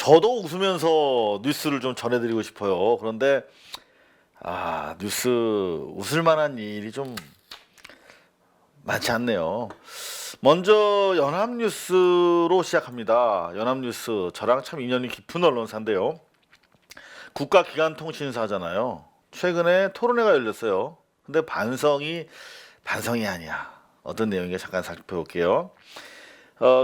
저도 웃으면서 뉴스를 좀 전해드리고 싶어요. 그런데 뉴스 웃을 만한 일이 좀 많지 않네요. 먼저 연합뉴스로 시작합니다. 연합뉴스 저랑 참 인연이 깊은 언론사인데요. 국가기관통신사잖아요. 최근에 토론회가 열렸어요. 근데 반성이 아니야. 어떤 내용인가 잠깐 살펴볼게요.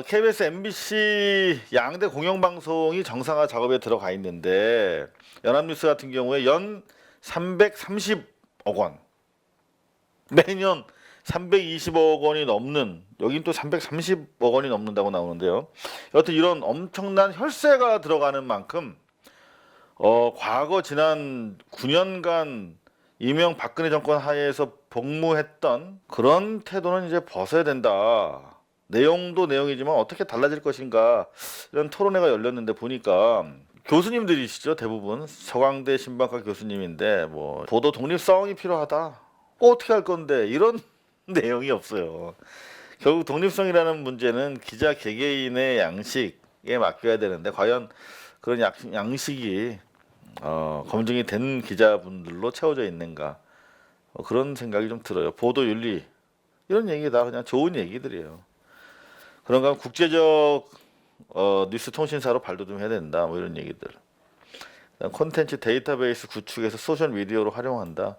KBS, MBC 양대 공영방송이 정상화 작업에 들어가 있는데 연합뉴스 같은 경우에 연 330억 원, 매년 320억 원이 넘는, 여긴 또 330억 원이 넘는다고 나오는데요. 여튼 이런 엄청난 혈세가 들어가는 만큼 과거 지난 9년간 이명박근혜 정권 하에서 복무했던 그런 태도는 이제 벗어야 된다. 내용도 내용이지만 어떻게 달라질 것인가, 이런 토론회가 열렸는데 보니까 교수님들이시죠. 대부분 서강대 신방과 교수님인데 뭐 보도 독립성이 필요하다, 어떻게 할 건데, 이런 내용이 없어요. 결국 독립성이라는 문제는 기자 개개인의 양식에 맡겨야 되는데 과연 그런 양식이 검증이 된 기자분들로 채워져 있는가, 그런 생각이 좀 들어요. 보도윤리 이런 얘기 다 그냥 좋은 얘기들이에요. 그런가 하면 국제적 뉴스 통신사로 발돋 좀 해야 된다, 뭐 이런 얘기들. 콘텐츠 데이터베이스 구축해서 소셜 미디어로 활용한다.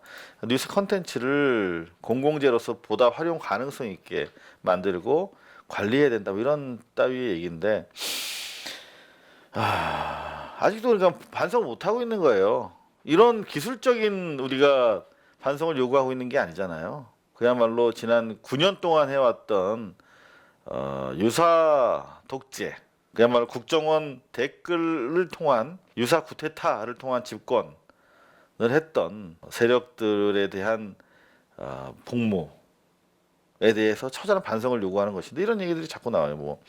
뉴스 콘텐츠를 공공재로서 보다 활용 가능성 있게 만들고 관리해야 된다, 뭐 이런 따위의 얘기인데 아직도 그러니까 반성을 못 하고 있는 거예요. 이런 기술적인 우리가 반성을 요구하고 있는 게 아니잖아요. 그야말로 지난 9년 동안 해왔던 유사 독재, 그야말로 국정원 댓글을 통한 유사 쿠데타를 통한 집권을 했던 세력들에 대한 복무에 대해서 처절한 반성을 요구하는 것인데, 이런 얘기들이 자꾸 나와요. 뭐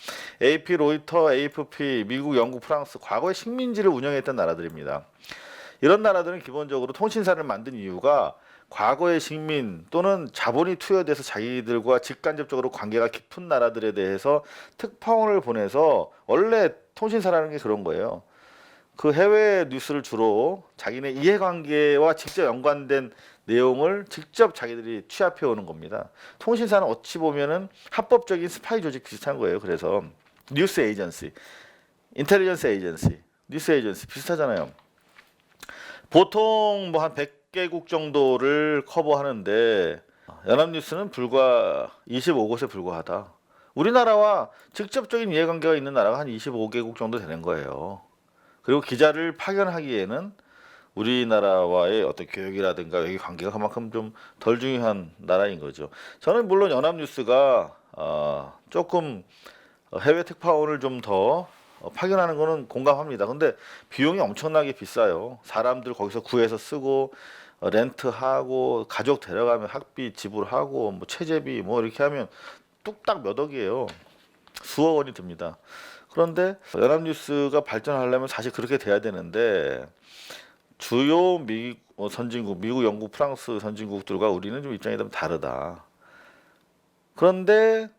AP, 로이터, AFP, 미국, 영국, 프랑스, 과거에 식민지를 운영했던 나라들입니다. 이런 나라들은 기본적으로 통신사를 만든 이유가 과거의 식민 또는 자본이 투여돼서 자기들과 직간접적으로 관계가 깊은 나라들에 대해서 특파원을 보내서, 원래 통신사라는 게 그런 거예요. 그 해외 뉴스를 주로 자기네 이해관계와 직접 연관된 내용을 직접 자기들이 취합해 오는 겁니다. 통신사는 어찌 보면은 합법적인 스파이 조직 비슷한 거예요. 그래서 뉴스 에이전시, 인텔리전스 에이전시, 뉴스 에이전시 비슷하잖아요. 보통 뭐 한 100개국 정도를 커버하는데 연합뉴스는 불과 25곳에 불과하다. 우리나라와 직접적인 이해관계가 있는 나라가 한 25개국 정도 되는 거예요. 그리고 기자를 파견하기에는 우리나라와의 어떤 교육이라든가 외교 관계가 그만큼 좀 덜 중요한 나라인 거죠. 저는 물론 연합뉴스가 조금 해외 특파원을 좀 더 파견하는 거는 공감합니다. 근데 비용이 엄청나게 비싸요. 사람들 거기서 구해서 쓰고 렌트하고 가족 데려가면 학비 지불하고 뭐 체재비 뭐 이렇게 하면 뚝딱 몇 억이에요. 수억 원이 듭니다. 그런데 연합뉴스가 발전하려면 사실 그렇게 돼야 되는데, 주요 선진국, 미국, 영국, 프랑스 선진국들과 우리는 좀 입장이 좀 다르다. 그런데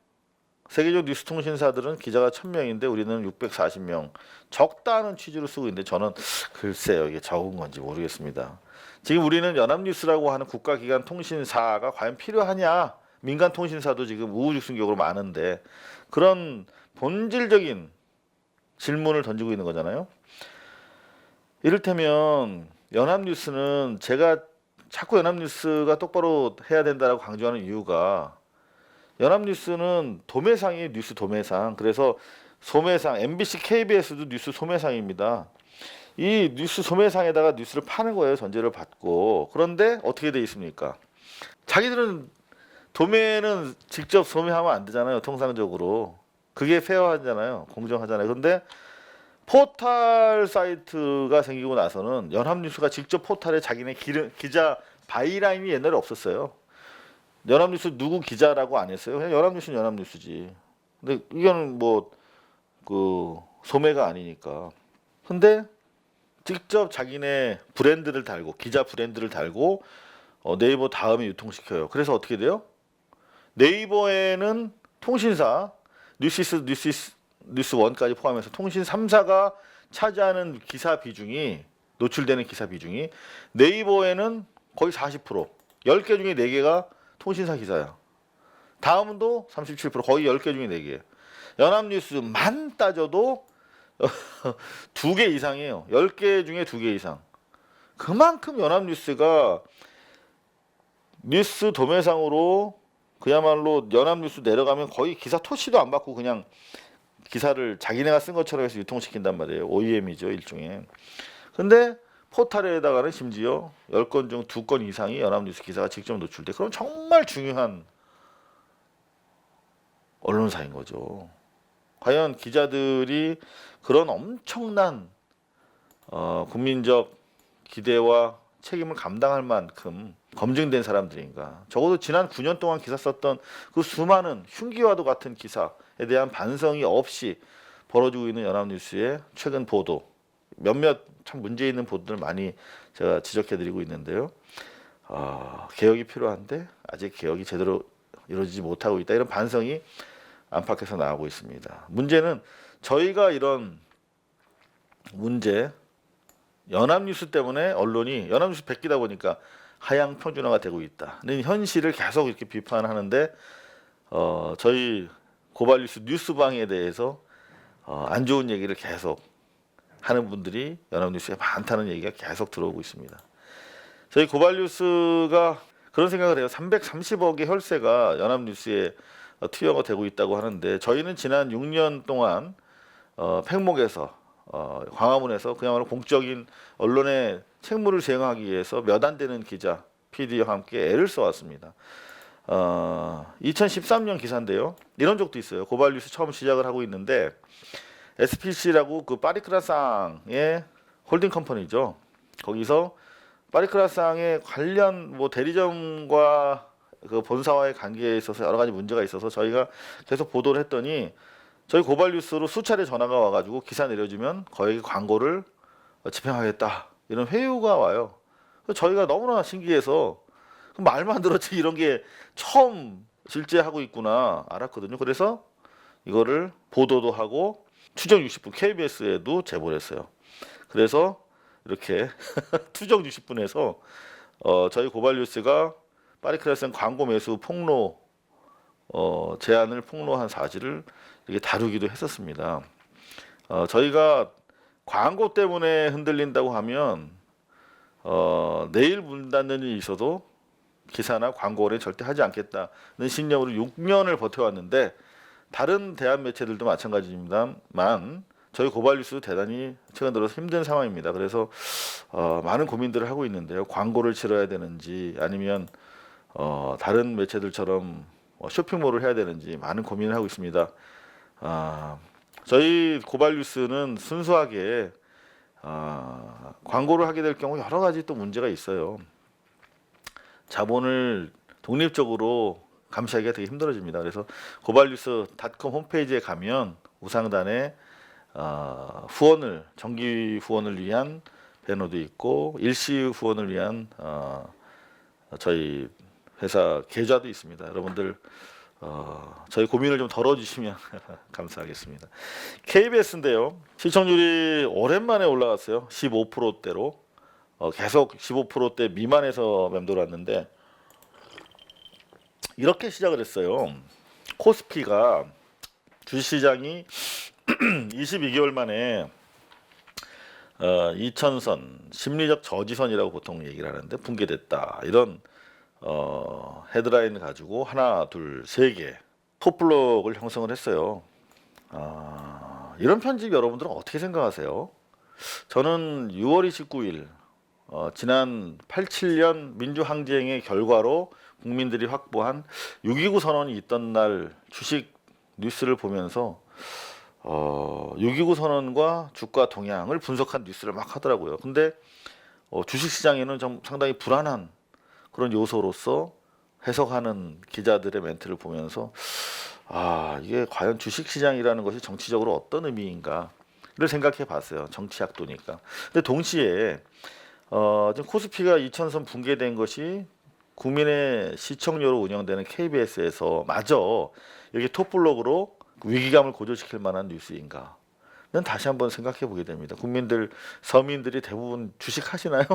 세계적 뉴스 통신사들은 기자가 1000명인데 우리는 640명. 적다는 취지로 쓰고 있는데 저는 글쎄요, 이게 적은 건지 모르겠습니다. 지금 우리는 연합뉴스라고 하는 국가기관 통신사가 과연 필요하냐? 민간 통신사도 지금 우후죽순격으로 많은데, 그런 본질적인 질문을 던지고 있는 거잖아요. 이를테면 연합뉴스는, 제가 자꾸 연합뉴스가 똑바로 해야 된다라고 강조하는 이유가, 연합뉴스는 도매상이에요. 뉴스 도매상. 그래서 소매상, MBC, KBS도 뉴스 소매상입니다. 이 뉴스 소매상에다가 뉴스를 파는 거예요. 전제를 받고. 그런데 어떻게 돼 있습니까? 자기들은 도매는 직접 소매하면 안 되잖아요. 통상적으로. 그게 페어하잖아요. 공정하잖아요. 근데 포털 사이트가 생기고 나서는 연합뉴스가 직접 포털에 자기네 기자 바이라인이 옛날에 없었어요. 연합뉴스 누구 기자라고 안 했어요. 그냥 연합뉴스는 연합뉴스지. 근데 이거는 뭐 그 소매가 아니니까. 근데 직접 자기네 브랜드를 달고, 기자 브랜드를 달고 네이버 다음에 유통시켜요. 그래서 어떻게 돼요? 네이버에는 통신사 뉴스원까지 포함해서 통신 3사가 차지하는 기사 비중이 노출되는 기사 비중이 네이버에는 거의 40%, 10개 중에 4개가 통신사 기사야. 다음도 37%, 거의 10개 중에 4개. 연합뉴스만 따져도 2개 이상이에요. 10개 중에 2개 이상. 그만큼 연합뉴스가 뉴스 도매상으로 그야말로 연합뉴스 내려가면 거의 기사 토시도 안 받고 그냥 기사를 자기네가 쓴 것처럼 해서 유통시킨단 말이에요. OEM이죠, 일종의. 근데 포털에다가는 심지어 10건 중 2건 이상이 연합뉴스 기사가 직접 노출돼. 그럼 정말 중요한 언론사인 거죠. 과연 기자들이 그런 엄청난 국민적 기대와 책임을 감당할 만큼 검증된 사람들인가. 적어도 지난 9년 동안 기사 썼던 그 수많은 흉기와도 같은 기사에 대한 반성이 없이 벌어지고 있는 연합뉴스의 최근 보도, 몇몇 참 문제 있는 보도들 많이 제가 지적해드리고 있는데요. 개혁이 필요한데 아직 개혁이 제대로 이루어지지 못하고 있다. 이런 반성이 안팎에서 나오고 있습니다. 문제는 저희가 이런 문제, 연합뉴스 때문에 언론이 연합뉴스 베끼다 보니까 하향 평준화가 되고 있다는 현실을 계속 이렇게 비판하는데 저희 고발뉴스 뉴스방에 대해서 안 좋은 얘기를 계속 하는 분들이 연합뉴스에 많다는 얘기가 계속 들어오고 있습니다. 저희 고발뉴스가 그런 생각을 해요. 330억의 혈세가 연합뉴스에 투여가 되고 있다고 하는데 저희는 지난 6년 동안 팽목에서 광화문에서 그야말로 공적인 언론의 책무를 수행하기 위해서 몇 안 되는 기자, PD와 함께 애를 써왔습니다. 2013년 기사인데요. 이런 적도 있어요. 고발뉴스 처음 시작을 하고 있는데 SPC라고 그 파리크라상의 홀딩 컴퍼니죠. 거기서 파리크라상의 관련 뭐 대리점과 그 본사와의 관계에 있어서 여러 가지 문제가 있어서 저희가 계속 보도를 했더니 저희 고발뉴스로 수차례 전화가 와가지고 기사 내려주면 거액의 광고를 집행하겠다 이런 회유가 와요. 저희가 너무나 신기해서 말만 들었지 이런 게 처음 실제 하고 있구나 알았거든요. 그래서 이거를 보도도 하고 추정 60분 KBS에도 제보를 했어요. 그래서 이렇게 추정 60분에서 저희 고발뉴스가 파리크라상 광고 매수 폭로 제안을 폭로한 사실을 이렇게 다루기도 했었습니다. 저희가 광고 때문에 흔들린다고 하면 내일 문 닫는 일이 있어도 기사나 광고를 절대 하지 않겠다는 신념으로 6년을 버텨왔는데 다른 대한 매체들도 마찬가지입니다만 저희 고발뉴스도 대단히 최근 들어서 힘든 상황입니다. 그래서 많은 고민들을 하고 있는데요. 광고를 치러야 되는지 아니면 다른 매체들처럼 쇼핑몰을 해야 되는지 많은 고민을 하고 있습니다. 저희 고발뉴스는 순수하게 광고를 하게 될 경우 여러 가지 또 문제가 있어요. 자본을 독립적으로 감시하기가 되게 힘들어집니다. 그래서 고발뉴스닷컴 홈페이지에 가면 우상단에 후원을 정기 후원을 위한 배너도 있고 일시 후원을 위한 저희 회사 계좌도 있습니다. 여러분들 저희 고민을 좀 덜어주시면 감사하겠습니다. KBS인데요. 시청률이 오랜만에 올라갔어요. 15%대로 계속 15%대 미만에서 맴돌았는데 이렇게 시작을 했어요. 코스피가 주시장이 22개월 만에 2000선 심리적 저지선이라고 보통 얘기를 하는데 붕괴됐다 이런 헤드라인을 가지고 하나 둘 세 개 톱블록을 형성을 했어요. 이런 편집 여러분들은 어떻게 생각하세요? 저는 6월 29일 지난 87년 민주항쟁의 결과로 국민들이 확보한 6.29 선언이 있던 날 주식 뉴스를 보면서 6.29 선언과 주가 동향을 분석한 뉴스를 막 하더라고요. 근데 주식시장에는 좀 상당히 불안한 그런 요소로서 해석하는 기자들의 멘트를 보면서 이게 과연 주식시장이라는 것이 정치적으로 어떤 의미인가를 생각해 봤어요. 정치학도니까. 근데 동시에 지금 코스피가 2000선 붕괴된 것이 국민의 시청료로 운영되는 KBS에서 마저 여기 톱블록으로 위기감을 고조시킬 만한 뉴스인가. 다시 한번 생각해 보게 됩니다. 국민들, 서민들이 대부분 주식하시나요?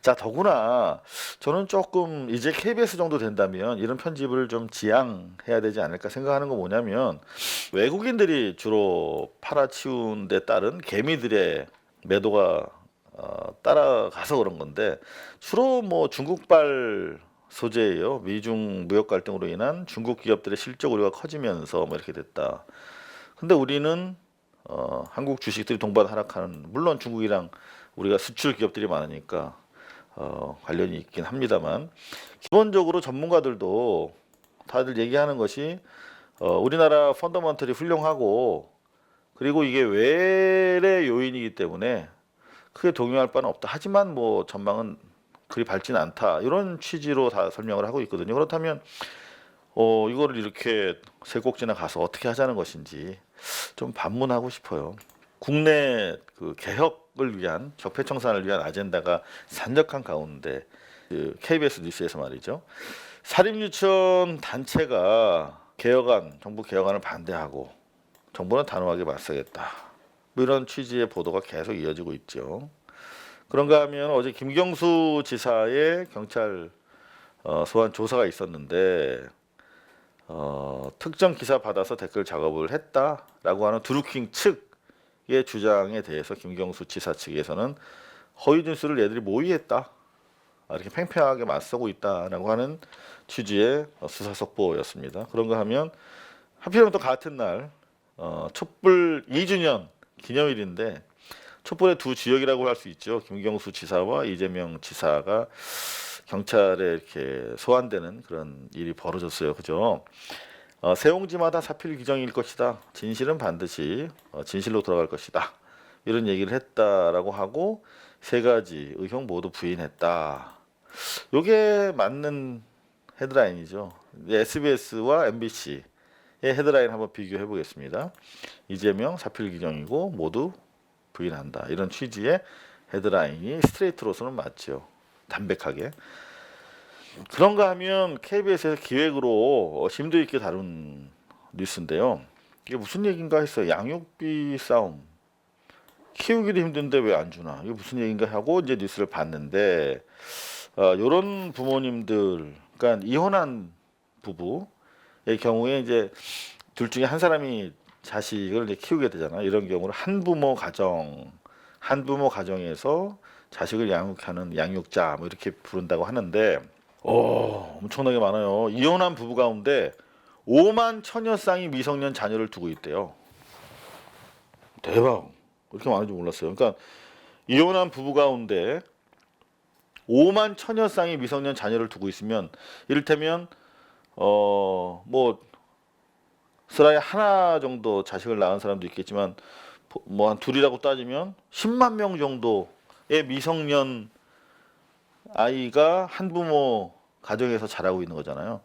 자, 더구나 저는 조금 이제 KBS 정도 된다면 이런 편집을 좀 지양해야 되지 않을까 생각하는 거 뭐냐면, 외국인들이 주로 팔아치운 데 따른 개미들의 매도가 따라가서 그런 건데, 주로 뭐 중국발 소재예요. 미중 무역 갈등으로 인한 중국 기업들의 실적 우려가 커지면서 뭐 이렇게 됐다. 근데 우리는 한국 주식들이 동반 하락하는, 물론 중국이랑 우리가 수출 기업들이 많으니까 관련이 있긴 합니다만, 기본적으로 전문가들도 다들 얘기하는 것이 우리나라 펀더먼털이 훌륭하고, 그리고 이게 외래 요인이기 때문에 크게 동요할 바는 없다. 하지만 뭐 전망은 그리 밝지는 않다. 이런 취지로 다 설명을 하고 있거든요. 그렇다면 이거를 이렇게 세 곡지나 가서 어떻게 하자는 것인지 좀 반문하고 싶어요. 국내 그 개혁을 위한, 적폐청산을 위한 아젠다가 산적한 가운데 그 KBS 뉴스에서 말이죠, 사립유치원 단체가 개혁안, 정부 개혁안을 반대하고 정부는 단호하게 맞서겠다, 뭐 이런 취지의 보도가 계속 이어지고 있죠. 그런가 하면 어제 김경수 지사의 경찰 소환 조사가 있었는데, 특정 기사 받아서 댓글 작업을 했다라고 하는 드루킹 측의 주장에 대해서 김경수 지사 측에서는 허위 뉴스를 얘들이 모의했다, 이렇게 팽팽하게 맞서고 있다라고 하는 취지의 수사 속보였습니다. 그런가 하면 하필이면 또 같은 날 촛불 2주년 기념일인데, 촛불의 두 주역이라고 할 수 있죠. 김경수 지사와 이재명 지사가 경찰에 이렇게 소환되는 그런 일이 벌어졌어요. 그죠? 세옹지마다 사필 규정일 것이다. 진실은 반드시 진실로 돌아갈 것이다. 이런 얘기를 했다라고 하고, 세 가지 의혹 모두 부인했다. 요게 맞는 헤드라인이죠. SBS와 MBC의 헤드라인 한번 비교해 보겠습니다. 이재명 사필 규정이고 모두 부인한다. 이런 취지의 헤드라인이 스트레이트로서는 맞죠. 담백하게. 그런가 하면 KBS에서 기획으로 심도 있게 다룬 뉴스인데요. 이게 무슨 얘기인가 했어요. 양육비 싸움. 키우기도 힘든데 왜 안 주나? 이게 무슨 얘기인가 하고 이제 뉴스를 봤는데, 요런 부모님들, 그러니까 이혼한 부부의 경우에 이제 둘 중에 한 사람이 자식을 이제 키우게 되잖아요. 이런 경우를 한부모 가정에서 자식을 양육하는 양육자 뭐 이렇게 부른다고 하는데, 엄청나게 많아요. 이혼한 부부 가운데 5만 천여 쌍이 미성년 자녀를 두고 있대요. 대박. 그렇게 많은지 몰랐어요. 그러니까 이혼한 부부 가운데 5만 천여 쌍이 미성년 자녀를 두고 있으면, 이를테면 뭐 슬라이 하나 정도 자식을 낳은 사람도 있겠지만, 뭐 한 둘이라고 따지면 10만 명 정도의 미성년 아이가 한부모 가정에서 자라고 있는 거잖아요.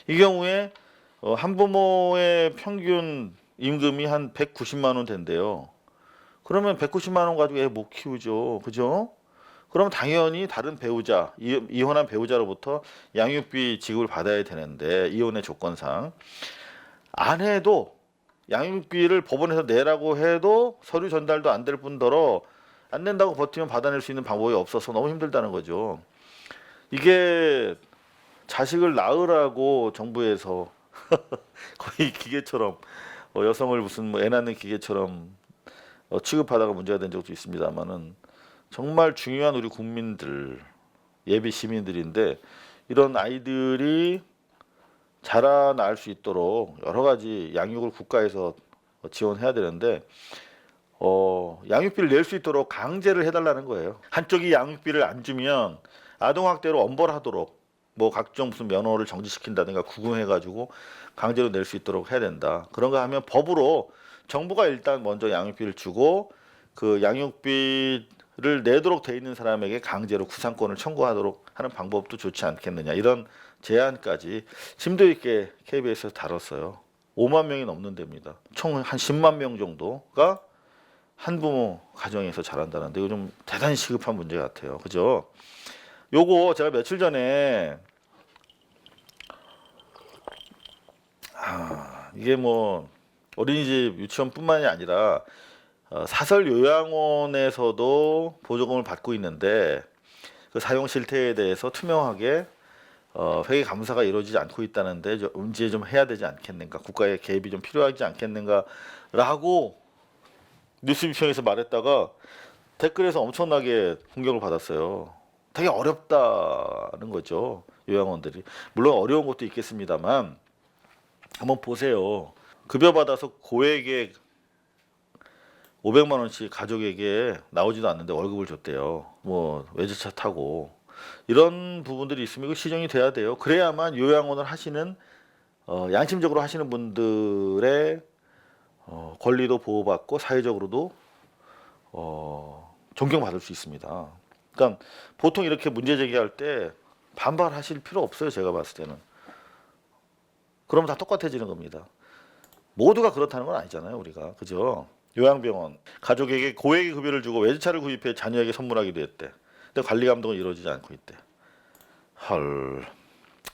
이 경우에 한부모의 평균 임금이 한 190만 원 된대요. 그러면 190만 원 가지고 애 못 키우죠. 그죠? 그럼 당연히 다른 배우자, 이혼한 배우자로부터 양육비 지급을 받아야 되는데, 이혼의 조건상 안 해도, 양육비를 법원에서 내라고 해도 서류 전달도 안 될 뿐더러 안 낸다고 버티면 받아낼 수 있는 방법이 없어서 너무 힘들다는 거죠. 이게 자식을 낳으라고 정부에서 거의 기계처럼, 여성을 무슨 뭐 애 낳는 기계처럼 취급하다가 문제가 된 적도 있습니다만은, 정말 중요한 우리 국민들, 예비 시민들인데, 이런 아이들이 자라날 수 있도록 여러 가지 양육을 국가에서 지원해야 되는데, 양육비를 낼 수 있도록 강제를 해달라는 거예요. 한쪽이 양육비를 안 주면 아동학대로 엄벌하도록, 뭐 각종 무슨 면허를 정지시킨다든가 구금해가지고 강제로 낼 수 있도록 해야 된다. 그런가 하면 법으로 정부가 일단 먼저 양육비를 주고, 그 양육비를 내도록 돼 있는 사람에게 강제로 구상권을 청구하도록 하는 방법도 좋지 않겠느냐, 이런 제안까지 심도 있게 KBS에서 다뤘어요. 5만 명이 넘는 데입니다. 총 한 10만 명 정도가 한부모 가정에서 자란다는데, 이거 좀 대단히 시급한 문제 같아요. 그죠? 요거 제가 며칠 전에 이게 뭐 어린이집 유치원뿐만이 아니라 사설 요양원에서도 보조금을 받고 있는데 그 사용 실태에 대해서 투명하게 회계 감사가 이루어지지 않고 있다는데 문제 좀 해야 되지 않겠는가, 국가의 개입이 좀 필요하지 않겠는가라고 뉴스 비평에서 말했다가 댓글에서 엄청나게 공격을 받았어요. 되게 어렵다는 거죠, 요양원들이. 물론 어려운 것도 있겠습니다만 한번 보세요. 급여 받아서 고액의 500만 원씩 가족에게 나오지도 않는데 월급을 줬대요. 뭐 외제차 타고 이런 부분들이 있으면 이거 시정이 돼야 돼요. 그래야만 요양원을 하시는 양심적으로 하시는 분들의 권리도 보호받고 사회적으로도 존경받을 수 있습니다. 그러니까 보통 이렇게 문제 제기할 때 반발하실 필요 없어요. 제가 봤을 때는. 그러면 다 똑같아지는 겁니다. 모두가 그렇다는 건 아니잖아요, 우리가. 그죠? 요양병원 가족에게 고액의 급여를 주고 외제차를 구입해 자녀에게 선물하기도 했대. 근데 관리 감독은 이루어지지 않고 있대. 헐.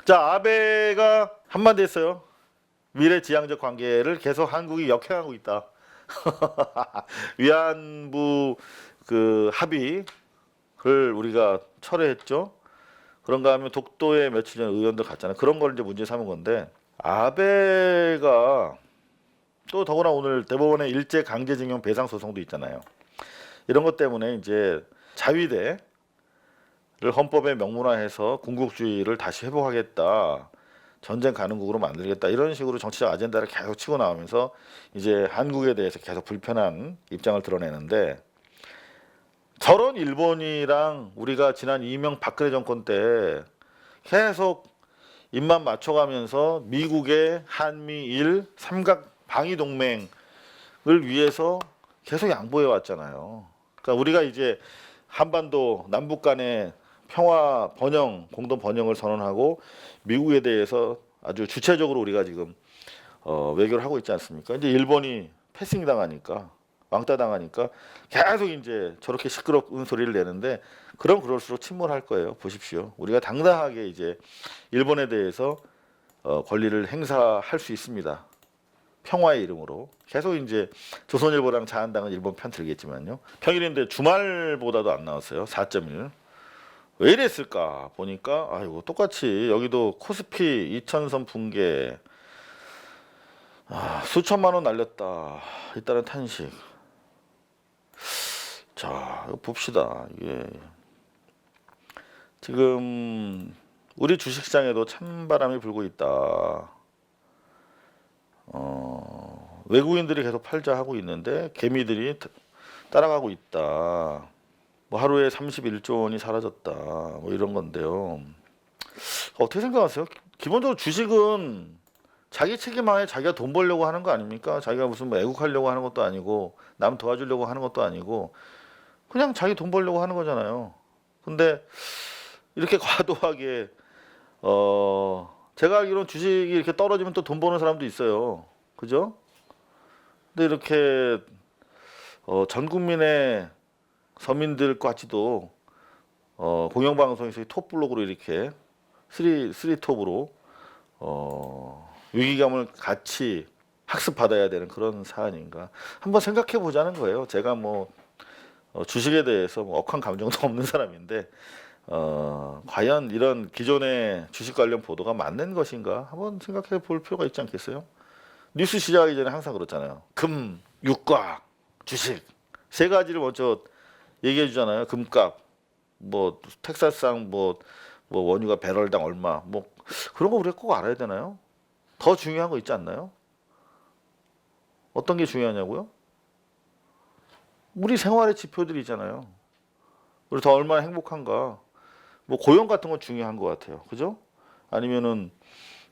자, 아베가 한마디 했어요. 미래지향적 관계를 계속 한국이 역행하고 있다. 위안부 그 합의를 우리가 철회했죠. 그런가 하면 독도에 며칠 전 의원들 갔잖아요. 그런 걸 이제 문제 삼은 건데, 아베가 또 더구나 오늘 대법원의 일제 강제징용 배상 소송도 있잖아요. 이런 것 때문에 이제 자위대를 헌법에 명문화해서 군국주의를 다시 회복하겠다, 전쟁 가능국으로 만들겠다, 이런 식으로 정치적 아젠다를 계속 치고 나오면서 이제 한국에 대해서 계속 불편한 입장을 드러내는데, 저런 일본이랑 우리가 지난 이명박근혜 정권 때 계속 입만 맞춰가면서 미국의 한미일 삼각 방위 동맹을 위해서 계속 양보해 왔잖아요. 그러니까 우리가 이제 한반도 남북 간의 평화 번영, 공동 번영을 선언하고 미국에 대해서 아주 주체적으로 우리가 지금 외교를 하고 있지 않습니까? 이제 일본이 패싱 당하니까, 왕따 당하니까 계속 이제 저렇게 시끄러운 소리를 내는데, 그럼 그럴수록 침몰할 거예요. 보십시오. 우리가 당당하게 이제 일본에 대해서 권리를 행사할 수 있습니다. 평화의 이름으로. 계속 이제 조선일보랑 자한당은 일본 편 들겠지만요. 평일인데 주말보다도 안 나왔어요. 4.1. 왜 이랬을까 보니까 아이고 똑같이 여기도 코스피 2000선 붕괴, 수천만 원 날렸다, 잇따른 탄식. 자, 이거 봅시다. 이게 지금 우리 주식시장에도 찬바람이 불고 있다. 외국인들이 계속 팔자 하고 있는데 개미들이 따라가고 있다. 뭐 하루에 31조 원이 사라졌다. 뭐 이런 건데요. 어떻게 생각하세요? 기본적으로 주식은 자기 책임 하에 자기가 돈 벌려고 하는 거 아닙니까? 자기가 무슨 뭐 애국하려고 하는 것도 아니고 남 도와주려고 하는 것도 아니고 그냥 자기 돈 벌려고 하는 거잖아요. 근데 이렇게 과도하게 제가 알기로는 주식이 이렇게 떨어지면 또 돈 버는 사람도 있어요. 그죠? 근데 이렇게 전 국민의 서민들까지도 공영방송에서 톱블록으로 이렇게 쓰리톱으로 위기감을 같이 학습받아야 되는 그런 사안인가 한번 생각해 보자는 거예요. 제가 뭐 주식에 대해서 뭐 억한 감정도 없는 사람인데 과연 이런 기존의 주식 관련 보도가 맞는 것인가 한번 생각해 볼 필요가 있지 않겠어요? 뉴스 시작하기 전에 항상 그렇잖아요. 금, 유가, 주식 세 가지를 먼저 얘기해 주잖아요. 금값, 뭐 텍사스상 뭐 원유가 배럴당 얼마, 뭐 그런 거 우리가 꼭 알아야 되나요? 더 중요한 거 있지 않나요? 어떤 게 중요하냐고요? 우리 생활의 지표들이 있잖아요. 우리 더 얼마나 행복한가. 뭐 고용 같은 건 중요한 것 같아요. 그죠? 아니면은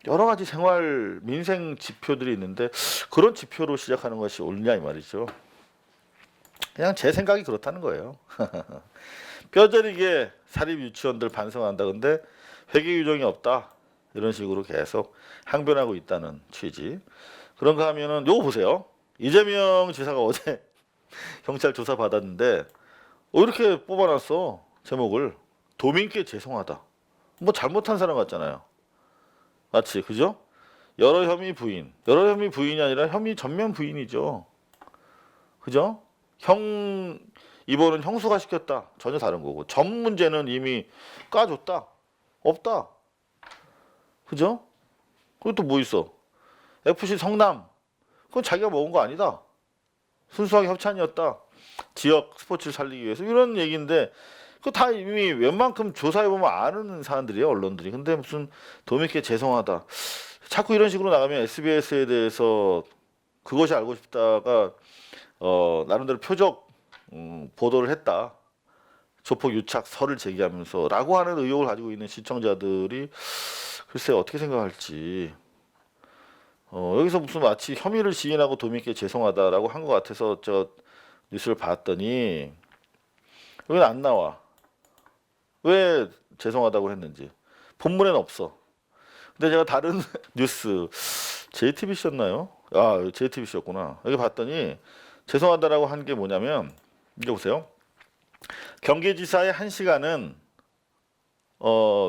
여러 가지 생활 민생 지표들이 있는데 그런 지표로 시작하는 것이 옳냐 이 말이죠. 그냥 제 생각이 그렇다는 거예요. 뼈저리게 사립 유치원들 반성한다. 근데 회계 규정이 없다. 이런 식으로 계속 항변하고 있다는 취지. 그런가 하면은 요거 보세요. 이재명 지사가 어제 경찰 조사 받았는데 이렇게 뽑아놨어. 제목을 도민께 죄송하다. 뭐 잘못한 사람 같잖아요. 마치 그죠? 여러 혐의 부인. 여러 혐의 부인이 아니라 혐의 전면 부인이죠. 그죠? 형 이번은 형수가 시켰다. 전혀 다른 거고. 점 문제는 이미 까줬다. 없다. 그죠? 그리고 또 뭐 있어? FC 성남. 그건 자기가 먹은 거 아니다. 순수하게 협찬이었다. 지역 스포츠를 살리기 위해서 이런 얘기인데 그 다 이미 웬만큼 조사해 보면 아는 사람들이에요, 언론들이. 근데 무슨 도미께 죄송하다. 자꾸 이런 식으로 나가면 SBS에 대해서 그것이 알고 싶다가 나름대로 표적 보도를 했다. 조폭 유착설을 제기하면서라고 하는 의혹을 가지고 있는 시청자들이 글쎄 어떻게 생각할지. 여기서 무슨 마치 혐의를 지인하고 도민께 죄송하다라고 한 것 같아서 저 뉴스를 봤더니 여기는 안 나와. 왜 죄송하다고 했는지 본문에는 없어. 근데 제가 다른 뉴스 JTBC였나요? 아, JTBC였구나. 여기 봤더니 죄송하다라고 한 게 뭐냐면 이게 보세요. 경기지사의 1시간은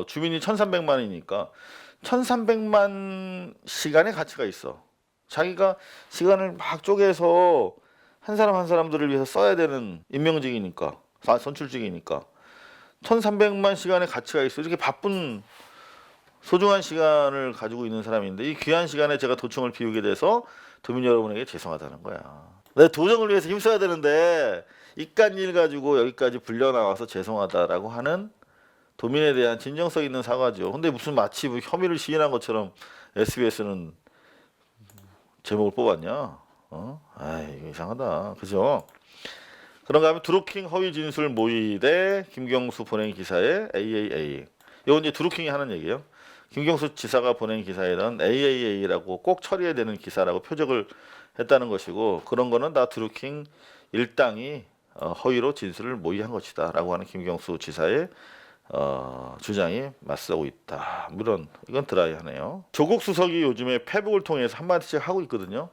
주민이 1,300만이니까 1,300만 시간의 가치가 있어. 자기가 시간을 막 쪼개서 한 사람 한 사람들을 위해서 써야 되는 임명직이니까, 선출직이니까 1,300만 시간의 가치가 있어. 이렇게 바쁜 소중한 시간을 가지고 있는 사람인데 이 귀한 시간에 제가 도청을 비우게 돼서 도민 여러분에게 죄송하다는 거야. 내 도정을 위해서 힘써야 되는데 이깟 일 가지고 여기까지 불려 나와서 죄송하다라고 하는 도민에 대한 진정성 있는 사과죠. 근데 무슨 마치 뭐 혐의를 시인한 것처럼 SBS는 제목을 뽑았냐? 아이, 이거 이상하다. 그죠? 그런가 하면 드루킹 허위 진술 모의 대 김경수 본행 기사의 AAA. 이건 이제 드루킹이 하는 얘기예요. 김경수 지사가 보낸 기사에는 AAA라고 꼭 처리해야 되는 기사라고 표적을 했다는 것이고 그런 거는 다 드루킹 일당이 허위로 진술을 모의한 것이다라고 하는 김경수 지사의 주장이 맞서고 있다. 물론 이건 드라이하네요. 조국 수석이 요즘에 페북을 통해서 한마디씩 하고 있거든요.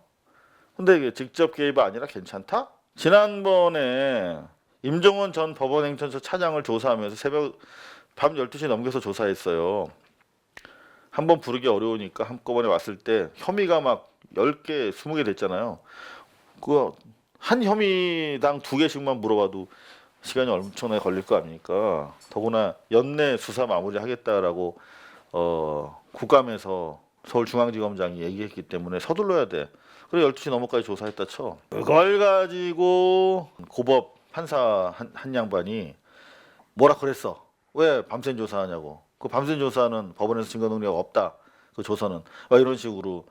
근데 이게 직접 개입이 아니라 괜찮다? 지난번에 임종원 전 법원행정처 차장을 조사하면서 새벽 밤 12시 넘겨서 조사했어요. 한번 부르기 어려우니까 한꺼번에 왔을 때 혐의가 막 10개, 20개 됐잖아요. 그 한 혐의당 2개씩만 물어봐도 시간이 엄청나게 걸릴 거 아닙니까? 더구나 연내 수사 마무리하겠다라고 국감에서 서울중앙지검장이 얘기했기 때문에 서둘러야 돼. 그래 12시 넘어까지 조사했다 쳐. 그걸 가지고 고법 판사 한 양반이 뭐라 그랬어. 왜 밤샘 조사하냐고. 그 밤샘 조사는 법원에서 증거 능력 없다. 그 조서는 이런 식으로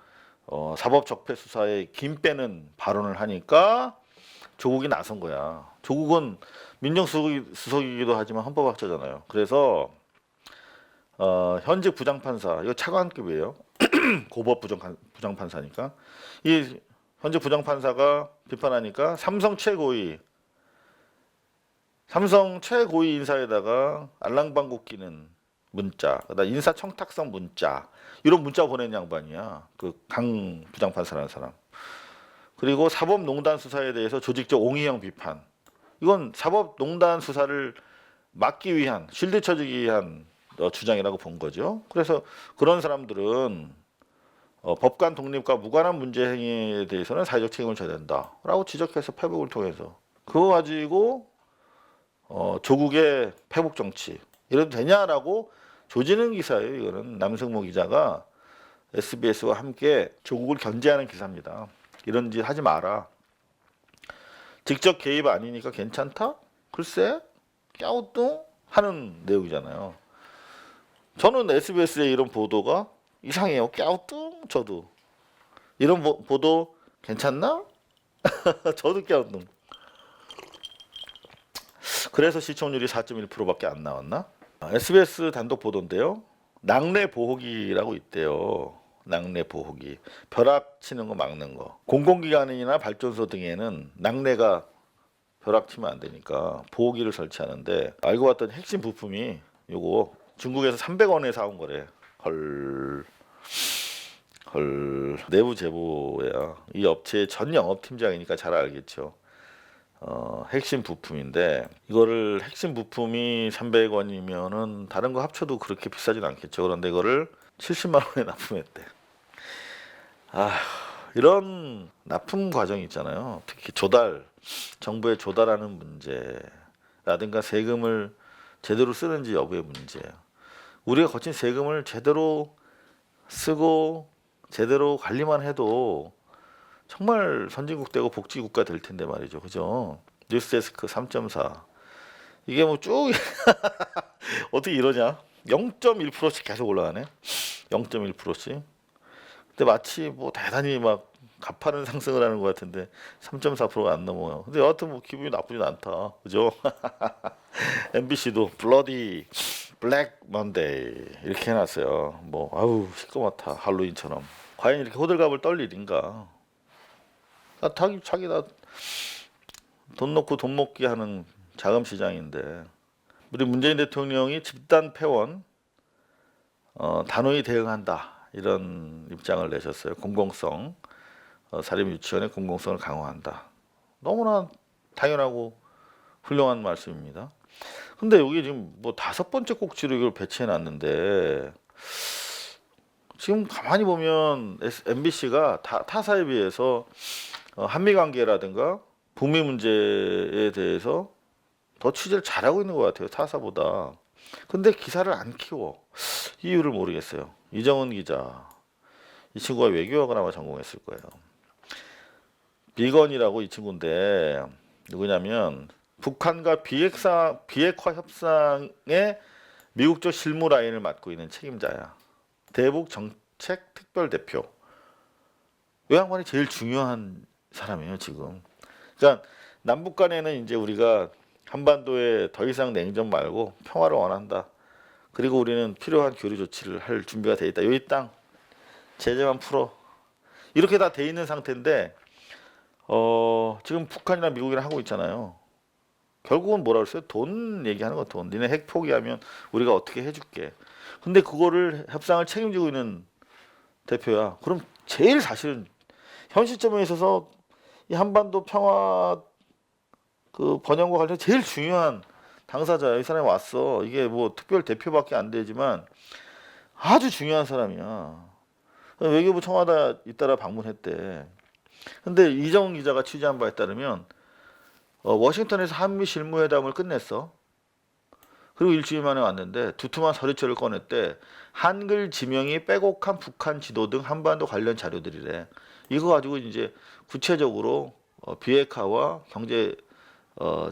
사법 적폐 수사에 김 빼는 발언을 하니까 조국이 나선 거야. 조국은 민정수석이기도 하지만 헌법학자잖아요. 그래서 현직 부장판사 이거 차관급이에요. 고법 부장판사니까 이 현직 부장판사가 비판하니까 삼성 최고위 인사에다가 알랑방구 끼는 문자, 그다음 인사청탁성 문자 이런 문자 보낸 양반이야. 그 강 부장판사라는 사람. 그리고 사법농단 수사에 대해서 조직적 옹이형 비판. 이건 사법농단 수사를 막기 위한 실드 쳐주기 위한 주장이라고 본 거죠. 그래서 그런 사람들은 법관 독립과 무관한 문제 행위에 대해서는 사회적 책임을 져야 된다라고 지적해서 페북을 통해서 그거 가지고 조국의 페북 정치 이래도 되냐라고 조지는 기사예요. 이거는 남승모 기자가 SBS와 함께 조국을 견제하는 기사입니다. 이런 짓 하지 마라. 직접 개입 아니니까 괜찮다? 글쎄, 깨우뚱 하는 내용이잖아요. 저는 SBS의 이런 보도가 이상해요. 깨우뚱 저도. 이런 보도 괜찮나? 저도 깨우뚱. 그래서 시청률이 4.1%밖에 안 나왔나? SBS 단독 보도인데요. 낙뢰 보호기라고 있대요. 낙뢰 보호기. 벼락 치는 거 막는 거. 공공기관이나 발전소 등에는 낙뢰가 벼락 치면 안 되니까 보호기를 설치하는데 알고 봤더니 핵심 부품이 요거 중국에서 300원에 사온 거래. 헐 내부 제보야. 이 업체의 전 영업팀장이니까 잘 알겠죠. 핵심 부품인데 이거를 핵심 부품이 300원이면은 다른 거 합쳐도 그렇게 비싸진 않겠죠. 그런데 이거를 70만 원에 납품했대. 이런 납품 과정이 있잖아요. 특히 조달 정부에 조달하는 문제라든가 세금을 제대로 쓰는지 여부의 문제. 우리가 거친 세금을 제대로 쓰고 제대로 관리만 해도 정말 선진국 되고 복지국가 될 텐데 말이죠. 그죠? 뉴스데스크 3.4. 이게 뭐 쭉 어떻게 이러냐? 0.1%씩 계속 올라가네. 0.1%씩. 근데 마치 뭐 대단히 막 가파른 상승을 하는 것 같은데 3.4%가 안 넘어요. 근데 여하튼 뭐 기분이 나쁘진 않다. 그죠? MBC도 블러디 블랙 먼데이 이렇게 해놨어요. 뭐 아우 시꺼멓다 할로윈처럼. 과연 이렇게 호들갑을 떨 일인가? 자기 돈 놓고 돈 먹기 하는 자금 시장인데 우리 문재인 대통령이 집단 폐원 단호히 대응한다 이런 입장을 내셨어요. 공공성 사립 유치원의 공공성을 강화한다. 너무나 당연하고 훌륭한 말씀입니다. 근데 여기 지금 뭐 5번째 꼭지로 이걸 배치해 놨는데 지금 가만히 보면 MBC가 타사에 비해서 한미 관계라든가 북미 문제에 대해서 더 취재를 잘하고 있는 것 같아요. 타사보다. 근데 기사를 안 키워. 이유를 모르겠어요. 이정은 기자. 이 친구가 외교학을 아마 전공했을 거예요. 비건이라고 이 친구인데 누구냐면 북한과 비핵화 협상의 미국적 실무 라인을 맡고 있는 책임자야. 대북 정책 특별대표. 이 양반이 제일 중요한 사람이에요, 지금. 그러니까 남북 간에는 이제 우리가 한반도에 더 이상 냉전 말고 평화를 원한다. 그리고 우리는 필요한 교류 조치를 할 준비가 돼 있다. 여기 땅 제재만 풀어. 이렇게 다 돼 있는 상태인데 지금 북한이나 미국이랑 하고 있잖아요. 결국은 뭐라 그랬어요? 돈 얘기하는 거 돈. 니네 핵 포기하면 우리가 어떻게 해줄게. 근데 그거를 협상을 책임지고 있는 대표야. 그럼 제일 사실은 현 시점에 있어서 이 한반도 평화 그 번영과 관련 제일 중요한 당사자야. 이 사람이 왔어. 이게 뭐 특별 대표밖에 안 되지만 아주 중요한 사람이야. 외교부 청와대 잇따라 방문했대. 근데 이정은 기자가 취재한 바에 따르면 워싱턴에서 한미 실무회담을 끝냈어. 그리고 일주일 만에 왔는데 두툼한 서류처를 꺼냈대. 한글 지명이 빼곡한 북한 지도 등 한반도 관련 자료들이래. 이거 가지고 이제 구체적으로 비핵화와 경제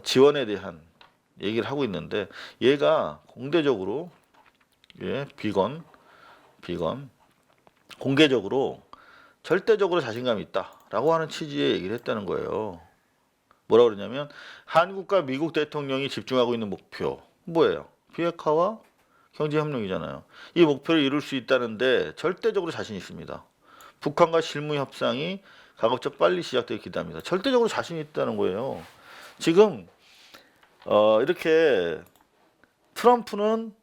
지원에 대한 얘기를 하고 있는데 얘가 공개적으로 비건 공개적으로 절대적으로 자신감이 있다라고 하는 취지의 얘기를 했다는 거예요. 뭐라 그러냐면 한국과 미국 대통령이 집중하고 있는 목표 뭐예요? 비핵화와 경제협력이잖아요. 이 목표를 이룰 수 있다는데 절대적으로 자신 있습니다. 북한과 실무 협상이 가급적 빨리 시작되기 기대합니다. 절대적으로 자신 있다는 거예요. 지금 이렇게 트럼프는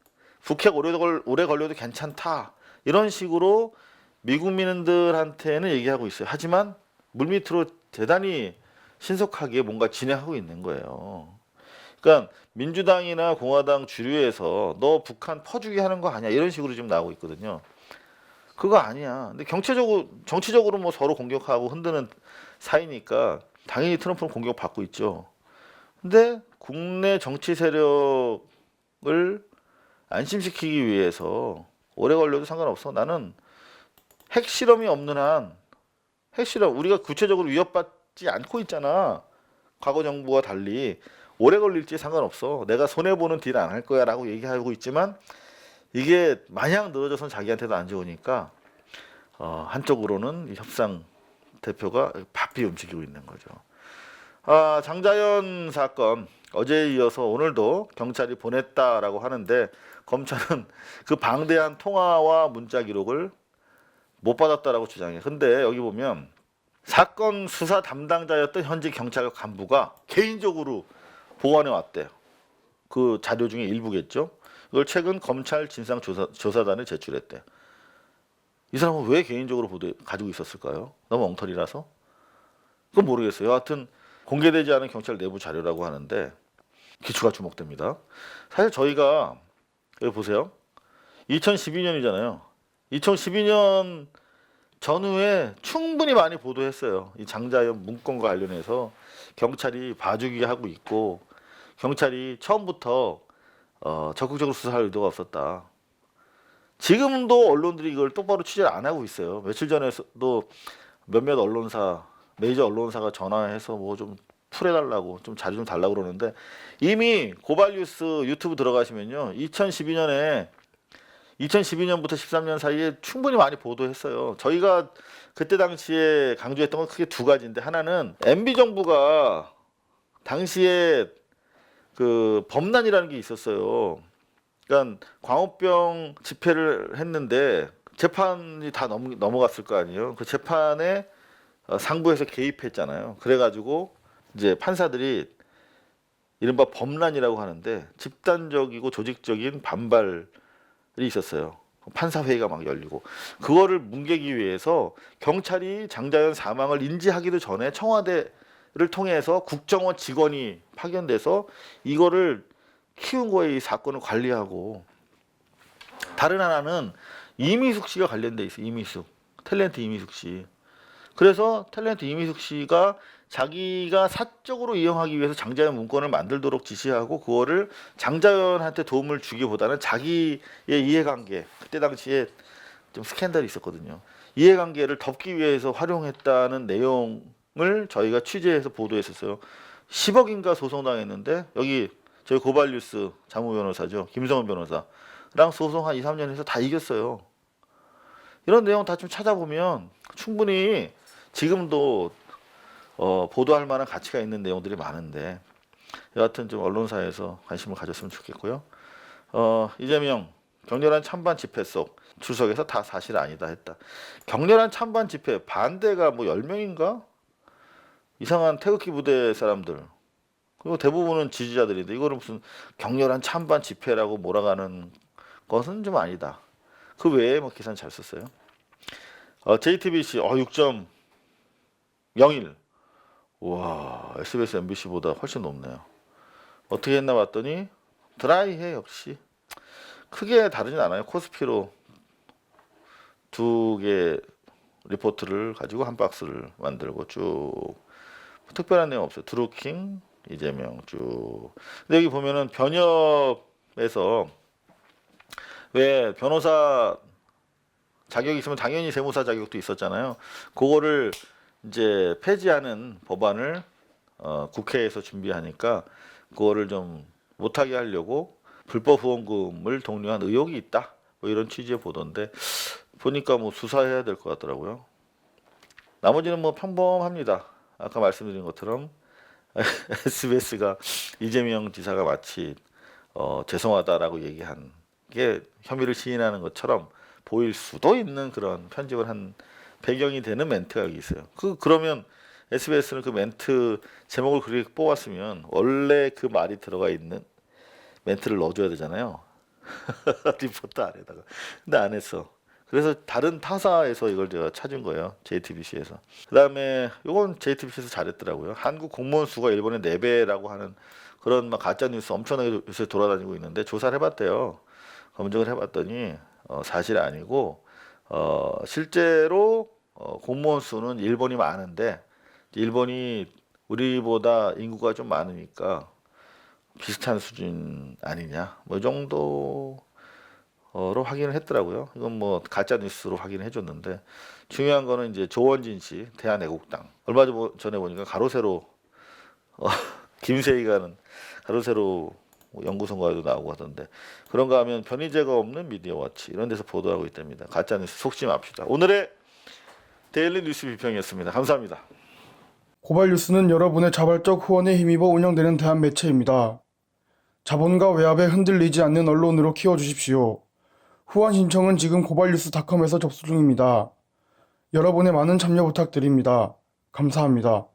북핵 오래 걸려도 괜찮다 이런 식으로 미국민들한테는 얘기하고 있어요. 하지만 물밑으로 대단히 신속하게 뭔가 진행하고 있는 거예요. 그러니까 민주당이나 공화당 주류에서 너 북한 퍼주기 하는 거 아니야 이런 식으로 지금 나오고 있거든요. 그거 아니야. 근데 정치적으로 뭐 서로 공격하고 흔드는 사이니까 당연히 트럼프는 공격받고 있죠. 근데 국내 정치 세력을 안심시키기 위해서 오래 걸려도 상관없어. 나는 핵실험이 없는 한 핵실험 우리가 구체적으로 위협받지 않고 있잖아. 과거 정부와 달리 오래 걸릴지 상관없어. 내가 손해보는 딜 안 할 거야 라고 얘기하고 있지만 이게 마냥 늘어져선 자기한테도 안 좋으니까 한쪽으로는 이 협상 대표가 바삐 움직이고 있는 거죠. 장자연 사건 어제에 이어서 오늘도 경찰이 보냈다라고 하는데 검찰은 그 방대한 통화와 문자 기록을 못 받았다라고 주장해. 근데 여기 보면 사건 수사 담당자였던 현직 경찰 간부가 개인적으로 보완해 왔대요. 그 자료 중에 일부겠죠. 이걸 최근 검찰 진상조사단에 제출했대. 이 사람은 왜 개인적으로 가지고 있었을까요? 너무 엉터리라서? 그건 모르겠어요. 여하튼 공개되지 않은 경찰 내부 자료라고 하는데 기추가 주목됩니다. 사실 저희가 여기 보세요. 2012년이잖아요. 2012년 전후에 충분히 많이 보도했어요. 이 장자연 문건과 관련해서 경찰이 봐주기 하고 있고 경찰이 처음부터 적극적으로 수사할 의도가 없었다. 지금도 언론들이 이걸 똑바로 취재를 안 하고 있어요. 며칠 전에도 몇몇 언론사, 메이저 언론사가 전화해서 뭐 좀 풀어달라고, 좀 자료 좀 달라고 그러는데 이미 고발뉴스 유튜브 들어가시면요. 2012년부터 13년 사이에 충분히 많이 보도했어요. 저희가 그때 당시에 강조했던 건 크게 두 가지인데 하나는 MB 정부가 당시에 그 범란이라는 게 있었어요. 그러니까 광우병 집회를 했는데 재판이 다 넘어갔을 거 아니에요. 그 재판에 상부에서 개입했잖아요. 그래가지고 이제 판사들이 이른바 범란이라고 하는데 집단적이고 조직적인 반발이 있었어요. 판사 회의가 막 열리고 그거를 뭉개기 위해서 경찰이 장자연 사망을 인지하기도 전에 청와대를 통해서 국정원 직원이 파견돼서 이거를 키운 거에 이 사건을 관리하고 다른 하나는 이미숙 씨가 관련돼 있어요. 이미숙 탤런트 이미숙 씨. 그래서 탤런트 이미숙 씨가 자기가 사적으로 이용하기 위해서 장자연 문건을 만들도록 지시하고 그거를 장자연한테 도움을 주기보다는 자기의 이해관계 그때 당시에 좀 스캔들이 있었거든요. 이해관계를 덮기 위해서 활용했다는 내용을 저희가 취재해서 보도했었어요. 10억인가 소송당했는데 여기 저희 고발뉴스 자무 변호사죠. 김성원 변호사랑 소송 한 2, 3년 해서 다 이겼어요. 이런 내용 다 좀 찾아보면 충분히 지금도 보도할 만한 가치가 있는 내용들이 많은데 여하튼 좀 언론사에서 관심을 가졌으면 좋겠고요. 이재명 격렬한 찬반 집회 속 출석해서 다 사실 아니다 했다. 격렬한 찬반 집회 반대가 뭐 10명인가? 이상한 태극기 부대 사람들 그리고 대부분은 지지자들인데 이거를 무슨 격렬한 찬반 집회라고 몰아가는 것은 좀 아니다. 그 외에 뭐 기사는 잘 썼어요. JTBC 6.01 와 SBS, MBC보다 훨씬 높네요. 어떻게 했나 봤더니 드라이해 역시 크게 다르진 않아요. 코스피로 두 개 리포트를 가지고 한 박스를 만들고 쭉 특별한 내용 없어요. 드루킹 이재명 쭉. 근데 여기 보면은 변협에서 왜 변호사 자격이 있으면 당연히 세무사 자격도 있었잖아요. 그거를 이제 폐지하는 법안을 국회에서 준비하니까 그거를 좀 못하게 하려고 불법 후원금을 독려한 의혹이 있다. 뭐 이런 취지의 보도인데 보니까 뭐 수사해야 될 것 같더라고요. 나머지는 뭐 평범합니다. 아까 말씀드린 것처럼 SBS가 이재명 지사가 마치 죄송하다라고 얘기한 게 혐의를 시인하는 것처럼 보일 수도 있는 그런 편집을 한 배경이 되는 멘트가 여기 있어요. 그러면 SBS는 그 멘트 제목을 그렇게 뽑았으면 원래 그 말이 들어가 있는 멘트를 넣어줘야 되잖아요. 리포트 안에다가. 근데 안 했어. 그래서 다른 타사에서 이걸 제가 찾은 거예요. JTBC에서. 그다음에 이건 JTBC에서 잘했더라고요. 한국 공무원 수가 일본의 4배라고 하는 그런 막 가짜 뉴스 엄청나게 요새 돌아다니고 있는데 조사를 해봤대요. 검증을 해봤더니 사실 아니고 실제로 공무원 수는 일본이 많은데 일본이 우리보다 인구가 좀 많으니까 비슷한 수준 아니냐 뭐 이 정도로 확인을 했더라고요. 이건 뭐 가짜 뉴스로 확인을 해줬는데 중요한 거는 이제 조원진 씨 대한애국당 얼마 전에 보니까 가로세로 김세희가는 가로세로 연구소가도 나오고 하던데 그런가 하면 변희재가 없는 미디어워치 이런 데서 보도하고 있답니다. 가짜 뉴스 속지 맙시다. 오늘의 데일리 뉴스 비평이었습니다. 감사합니다. 고발뉴스는 여러분의 자발적 후원에 힘입어 운영되는 대한 매체입니다. 자본과 외압에 흔들리지 않는 언론으로 키워주십시오. 후원 신청은 지금 고발뉴스닷컴에서 접수 중입니다. 여러분의 많은 참여 부탁드립니다. 감사합니다.